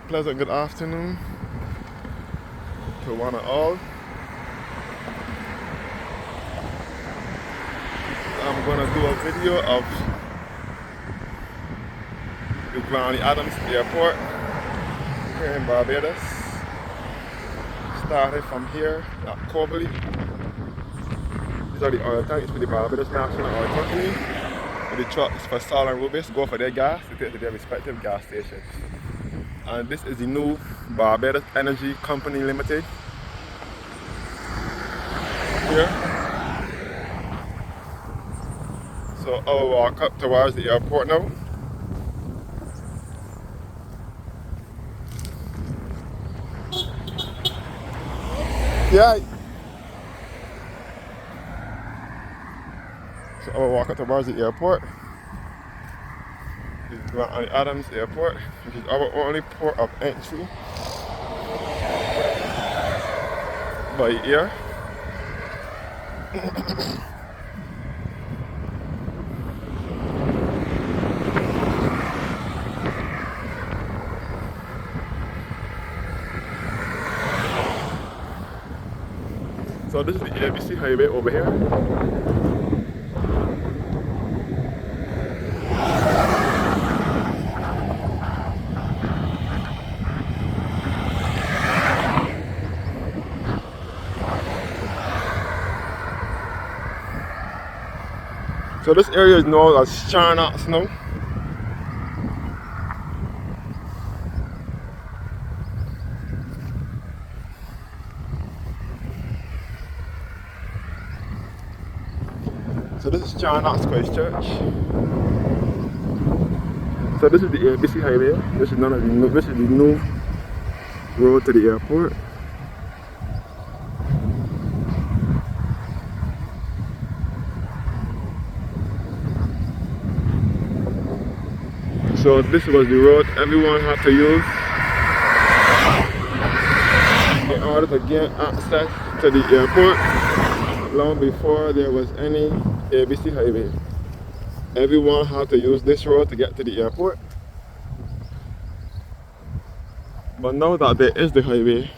Pleasant good afternoon to one and all. I'm gonna do a video of the Grantley Adams Airport here in Barbados. Started from here at Cobley. These are the oil tanks for the Barbados National Oil Company. The trucks for Sal and Rubis go for their gas to take to their respective gas stations. And this is the new Barbados Energy Company Limited here. So I'll walk up towards the airport now. Yeah. So I'll walk up towards the airport. This is Grantley Adams Airport, which is our only port of entry by air. So this is the ABC highway over here. So this area is known as Charnox now. So this is Charnox Christchurch. So this is the ABC highway. This is the new road to the airport. So this was the road everyone had to use in order to gain access to the airport long before there was any ABC highway. Everyone had to use this road to get to the airport. But now that there is the highway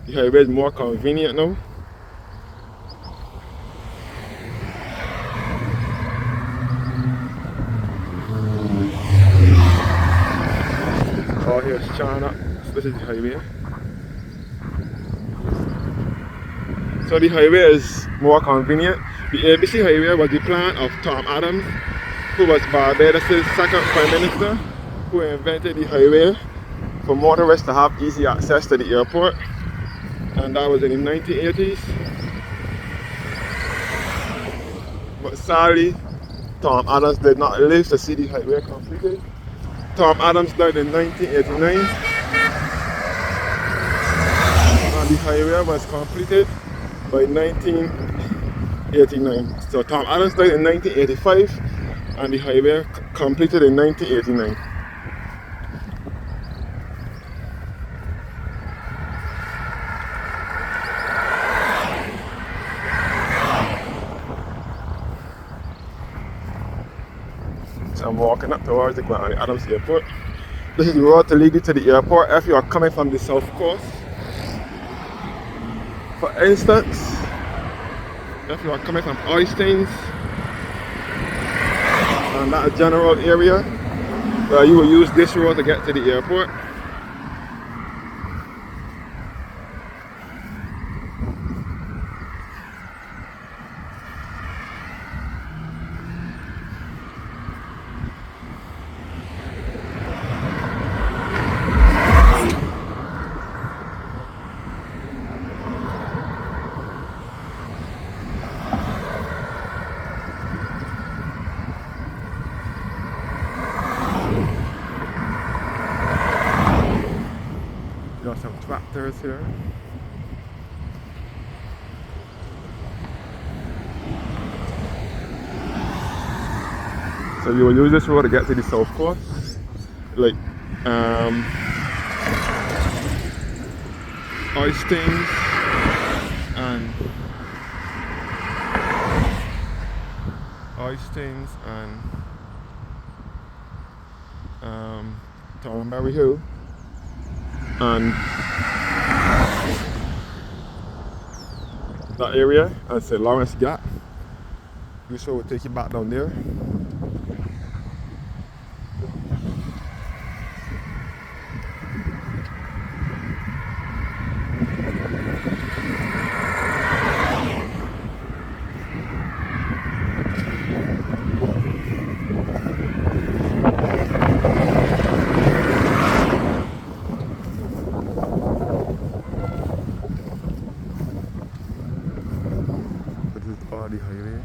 is more convenient now. Oh, here's China. This is the highway. So the highway is more convenient. The ABC highway was the plan of Tom Adams, who was Barbados' second prime minister, who invented the highway for motorists to have easy access to the airport. And that was in the 1980s. But sadly, Tom Adams did not live to see the highway completed. Tom Adams died in 1989, and the highway was completed by 1989. So Tom Adams died in 1985, and the highway completed in 1989. So I'm walking up towards the Grantley Adams Airport. This is the road to lead you to the airport if you are coming from the south coast. For instance, if you are coming from Oystins and that general area, you will use this road to get to the airport. There are some tractors here. So you will use this road to get to the south coast, like Oystins and Thornberry Hill. and that area and St. Lawrence Gap. This one will take you back down there. This is all the highway.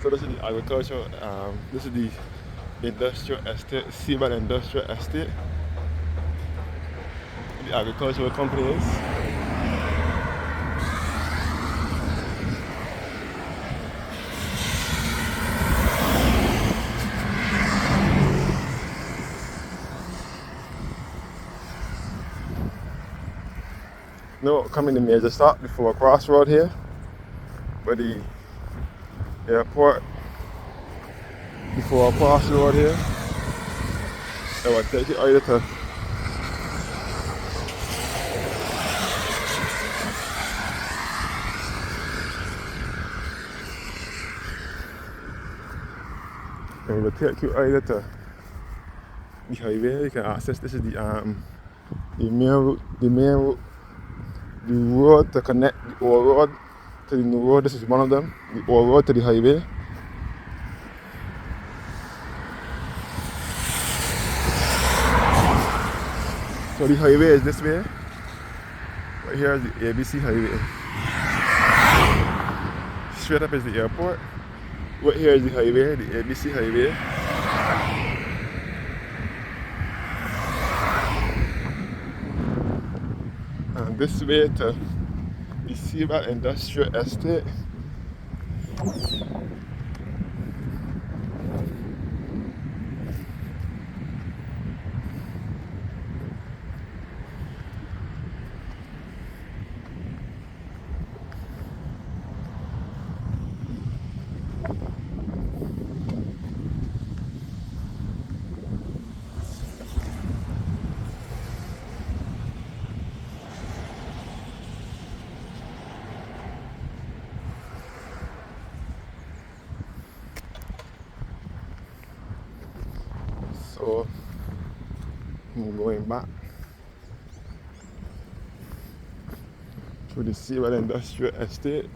So this is the agricultural, this is the industrial estate, Seabird Industrial Estate. The agricultural companies. No, coming to major stop before a crossroad here, but the airport before a crossroad here. I will take you either to the highway. You can access this is the main route, the road to connect the old road to the new road. This is one of them, the old road to the highway. So the highway is this way. Right here is the ABC highway. Straight up is the airport. Right here is the highway, the ABC highway. And this way to the Seabird Industrial Estate. So I'm going back to the Seabird Industrial Estate.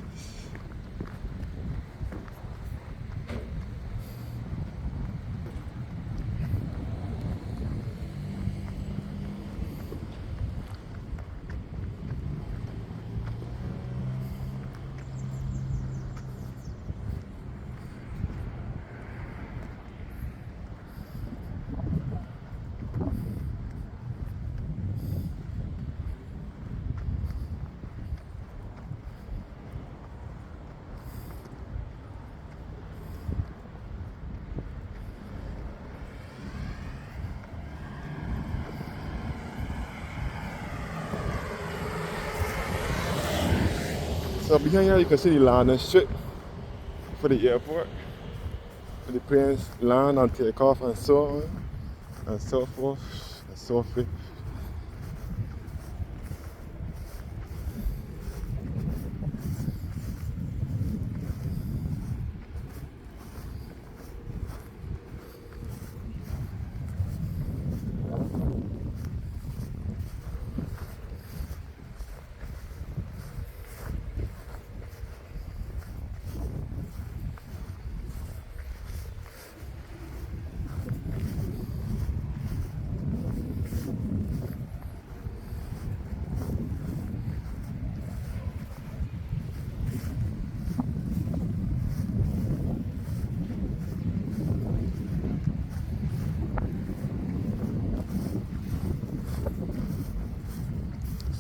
So behind here you can see the landing strip for the airport. Where the planes land and take off and so on and so forth and so forth.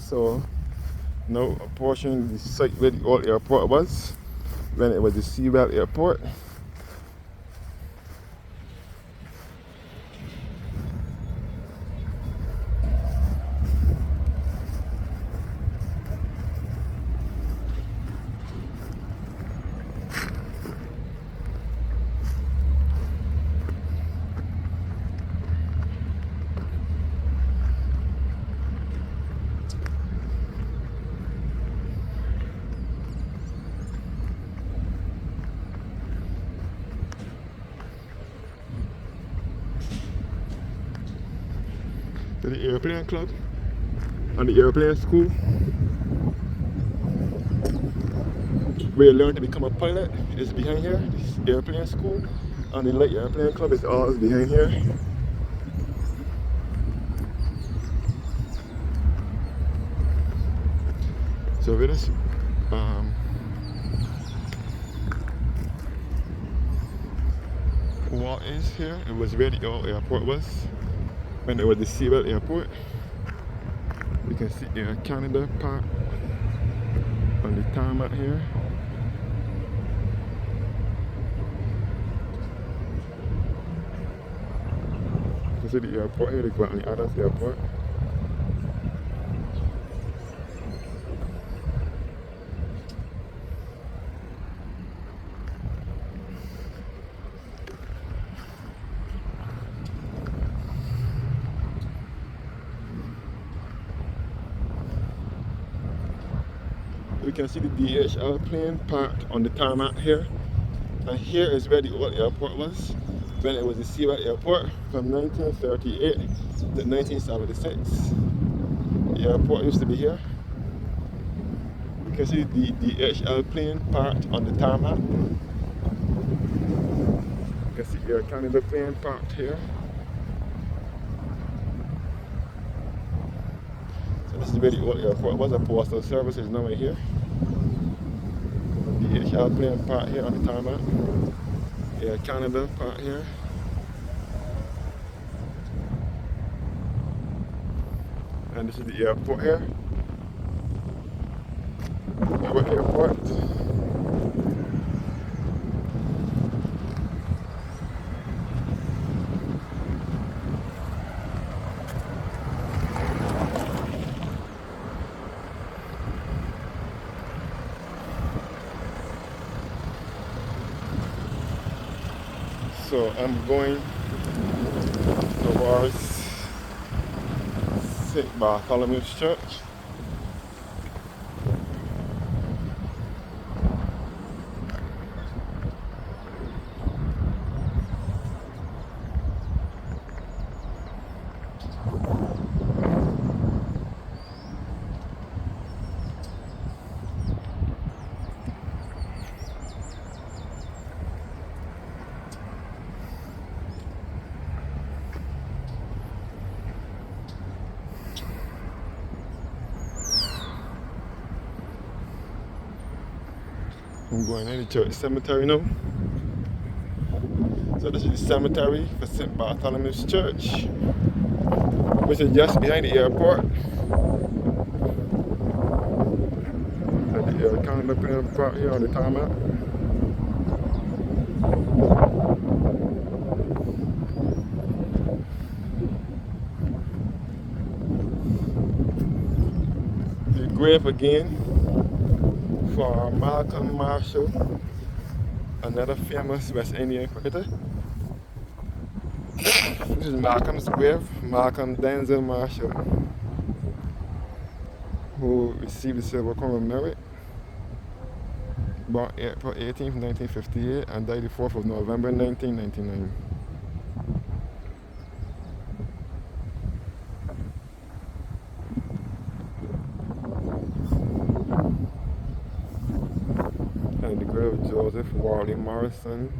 So now approaching the site where the old airport was when it was the Seawell Airport. To the airplane club and the airplane school where you learn to become a pilot is behind here. This airplane school and the light airplane club is all behind here. So with this what is here, it was where the old airport was when it was the Seawell Airport. You can see Air Canada park on the tarmac here. You can see the airport here, the Grantley Airport. We can see the DHL plane parked on the tarmac here. And here is where the old airport was when it was the Seawell Airport from 1938 to 1976. The airport used to be here. You can see the DHL plane parked on the tarmac. You can see Air Canada plane parked here. So this is where the old airport was. A postal service is nowhere here. DHL plane parked here on the tarmac. Air Canada parked here. And this is the airport here. What airport? So I'm going towards St. Bartholomew's Church. I'm going in the church cemetery now. So this is the cemetery for St. Bartholomew's Church, which is just behind the airport. And the Air Canada plane parked here on the tarmac. The grave again for Malcolm Marshall, another famous West Indian cricketer. This is Malcolm's grave, Malcolm Denzel Marshall, who received the Silver Crown of Merit, born April 18th, 1958, and died the 4th of November, 1999. And the grave of Joseph Warley Morrison.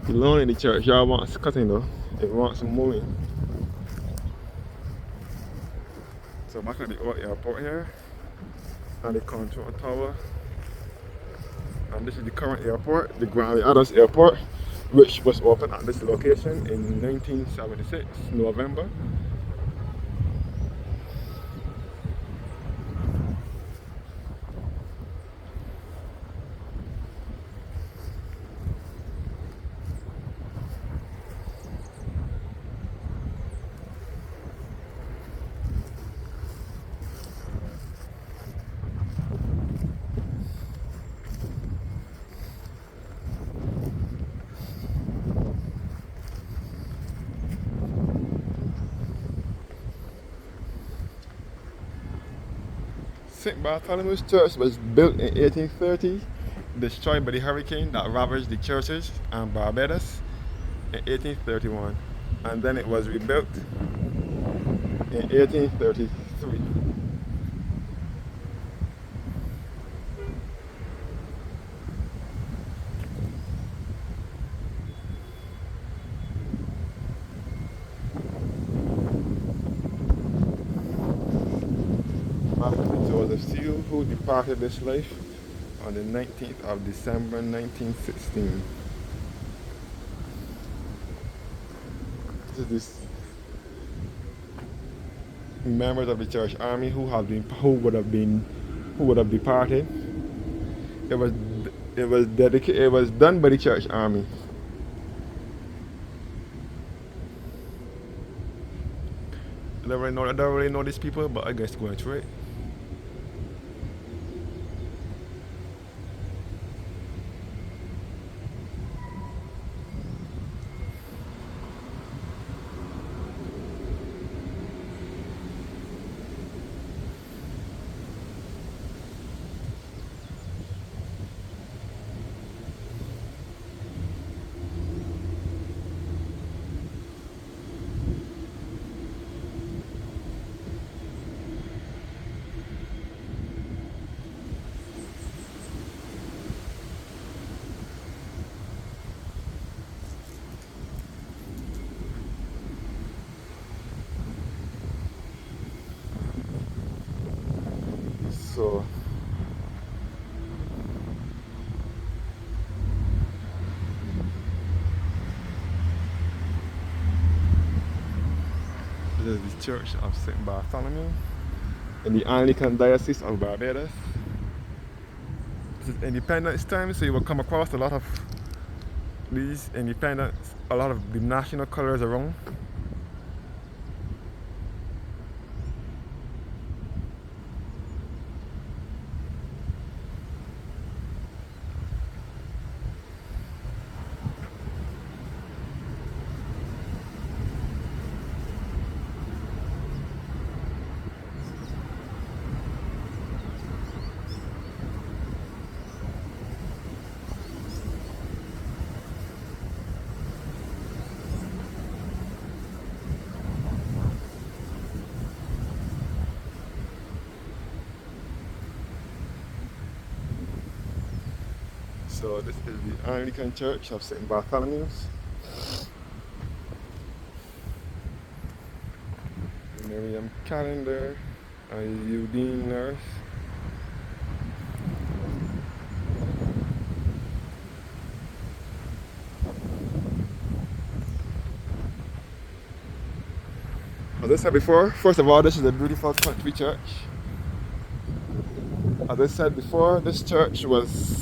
The lawn in the churchyard wants cutting though. It wants mowing. So back at the old airport here, and the control tower. And this is the current airport, the Grantley Airport, which was opened at this location in 1976, November. St. Bartholomew's Church was built in 1830, destroyed by the hurricane that ravaged the churches and Barbados in 1831, and then it was rebuilt in 1833. Joseph Seal, who departed this life on the 19th of December 1916. This is members of the church army who would have departed. It was done by the church army. I don't really know these people, but I guess going through it. So this is the Church of St. Bartholomew in the Anglican Diocese of Barbados. This is Independence time, so you will come across a lot of these independence, a lot of the national colors around. So this is the Anglican Church of St. Bartholomew's. Miriam Calendar, a Eudine nurse. As I said before, first of all, this is a beautiful country church. As I said before, this church was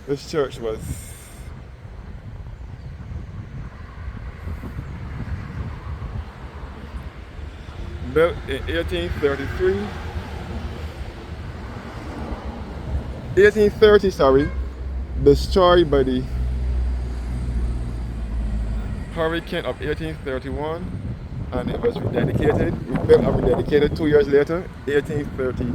This church was built in 1833. 1830, sorry. Destroyed by the hurricane of 1831, and it was rededicated. Rebuilt and rededicated 2 years later, 1833.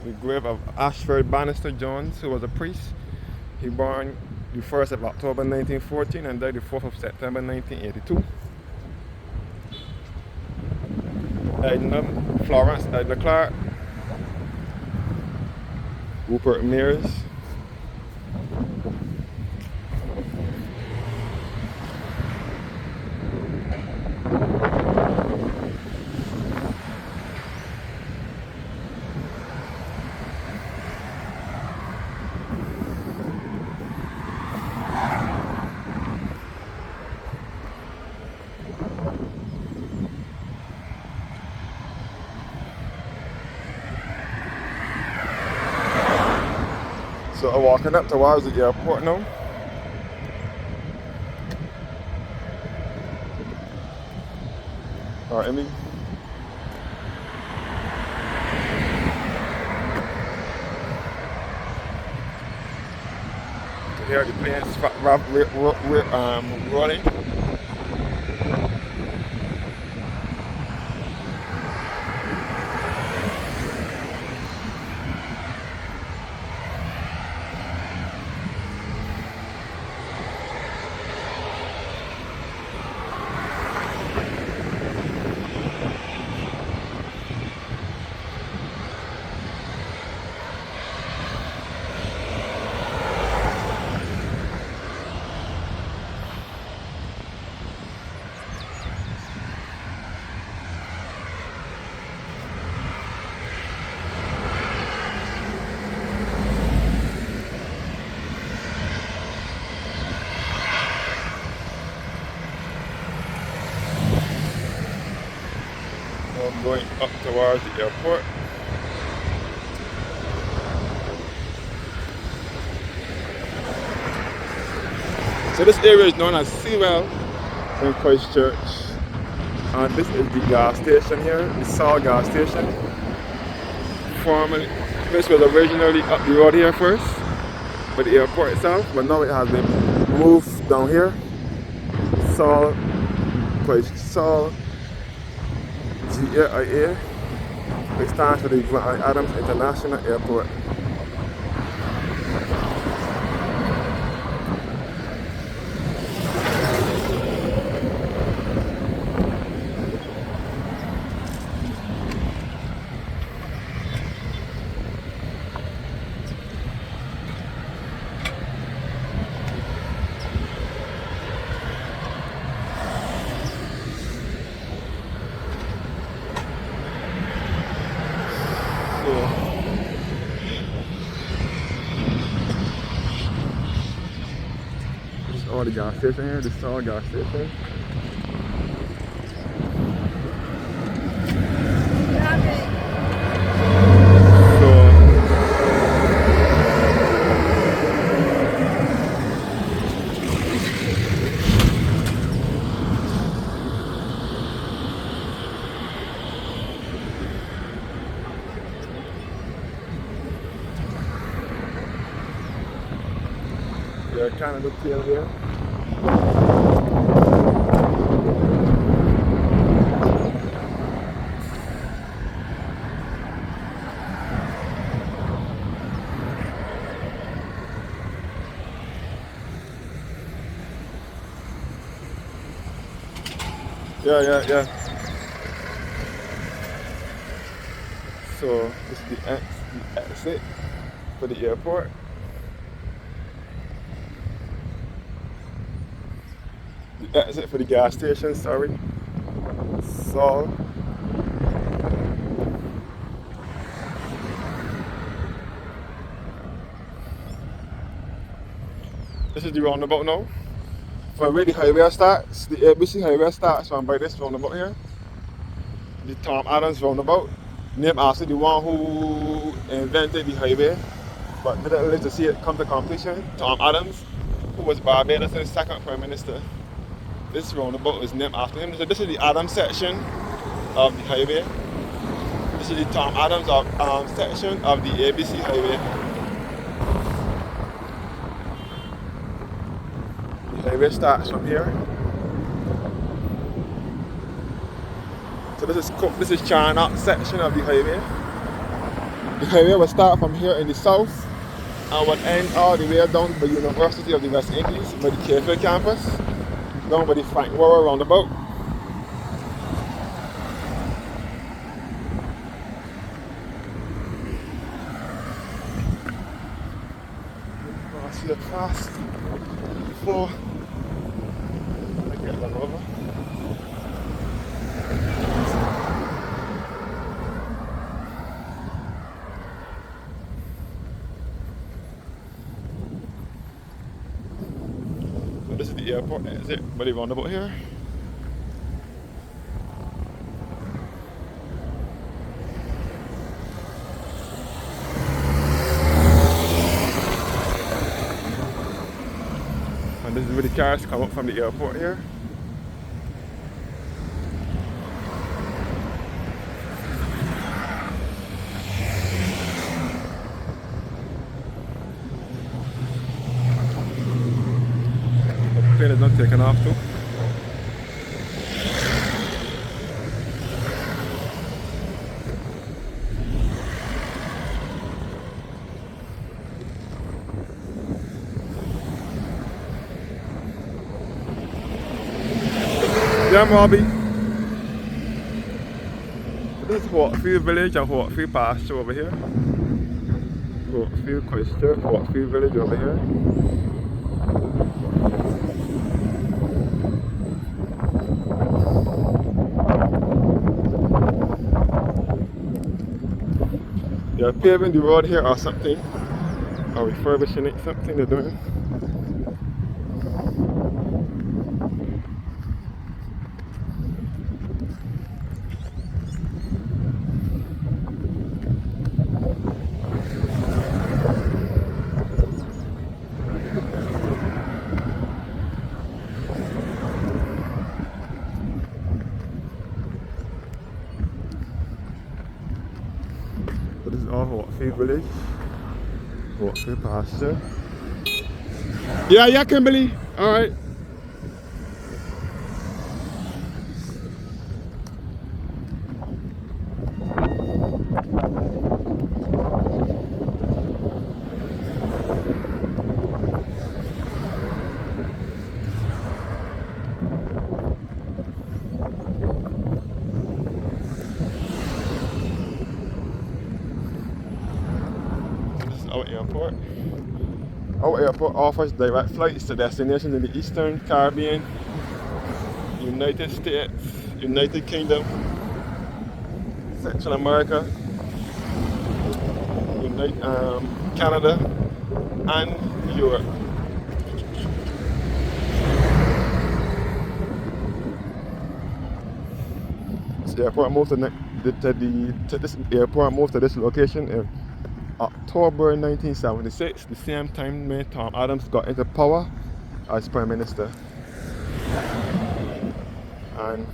The grave of Ashford Bannister Jones, who was a priest. He born the 1st of October 1914 and died the 4th of September 1982. Edna Florence Edna Clark, Rupert Mears, so I'm walking up towards the airport now. Alright, Emmy. Here the planes rolling. I'm going up towards the airport. So this area is known as Sewell in Christchurch. And this is the gas station here, the Salt gas station. Formerly, this was originally up the road here first, by the airport itself, but now it has been moved down here. Salt, Salt, GAIA, it stands for the Grantley Adams International Airport. All the gas station here, this is all gas station. Yeah, kind of look here. Yeah. So this is the exit for the airport. The exit for the gas station, sorry. So, this is the roundabout now. From where the highway starts, the ABC highway starts from by this roundabout here. The Tom Adams roundabout, named after the one who invented the highway, but didn't live to see it come to completion. Tom Adams, who was Barbados' second prime minister. This roundabout is named after him. So this is the Adams section of the highway. This is the Tom Adams section of the ABC highway. The highway starts from here. So this is China section of the highway. The highway will start from here in the south and will end all the way down by the University of the West Indies, by the Cafe campus, down by the Frank Warren roundabout. Pass here fast before I get run over. So this is the airport exit by the roundabout here. And this is where the cars come up from the airport here. The plane is not taking off too. Yeah, Robbie. This is Waterfield Village and Waterfield Pasture over here. Waterfield Christchurch, Waterfield Village over here. They're paving the road here or something, or refurbishing it, something they're doing. So this is all Waterfield Village, Waterfield Pasture. Yeah, Kimberly. All right. Our airport. Our airport offers direct flights to destinations in the Eastern Caribbean, United States, United Kingdom, Central America, Canada, and Europe. This airport moved this airport moved to this location in October 1976, the same time when Tom Adams got into power as Prime Minister. And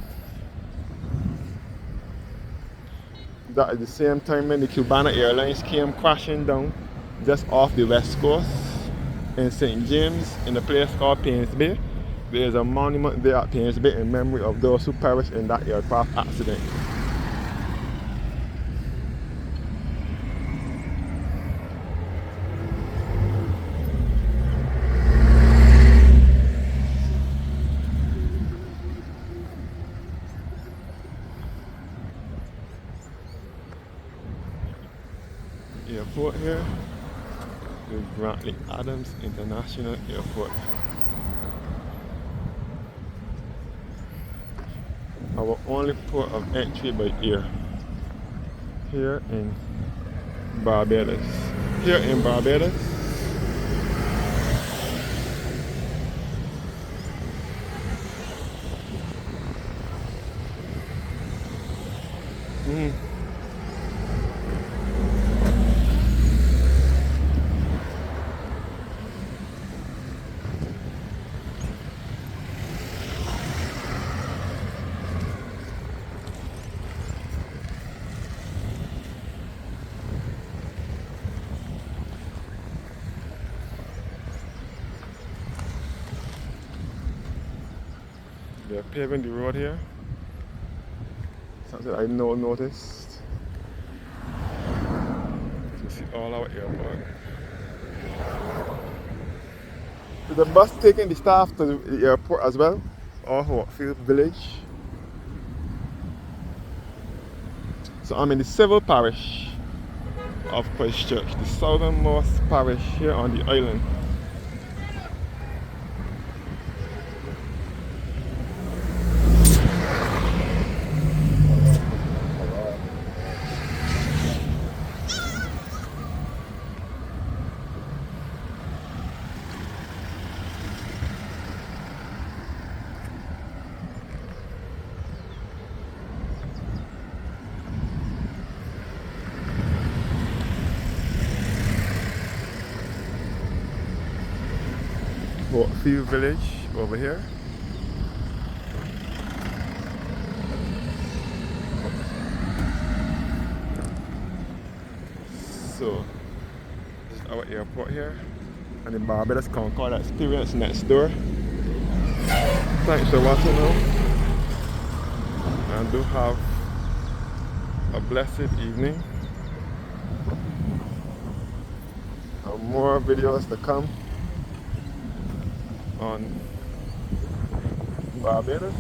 that is the same time when the Cubana Airlines came crashing down just off the west coast in St. James in a place called Paynes Bay. There is a monument there at Paynes Bay in memory of those who perished in that aircraft accident. Airport here, the Grantley Adams International Airport. our only port of entry by air here in Barbados. Here in Barbados, they're paving the road here. Something I noticed. You see all our airport. Is the bus taking the staff to the airport as well? Or Hopefield Village? So I'm in the civil parish of Christchurch, the southernmost parish here on the island. Hopefield Village over here. So this is our airport here and the Barbados Concord experience next door. Thanks for watching now, and do have a blessed evening and more videos to come on Barbados.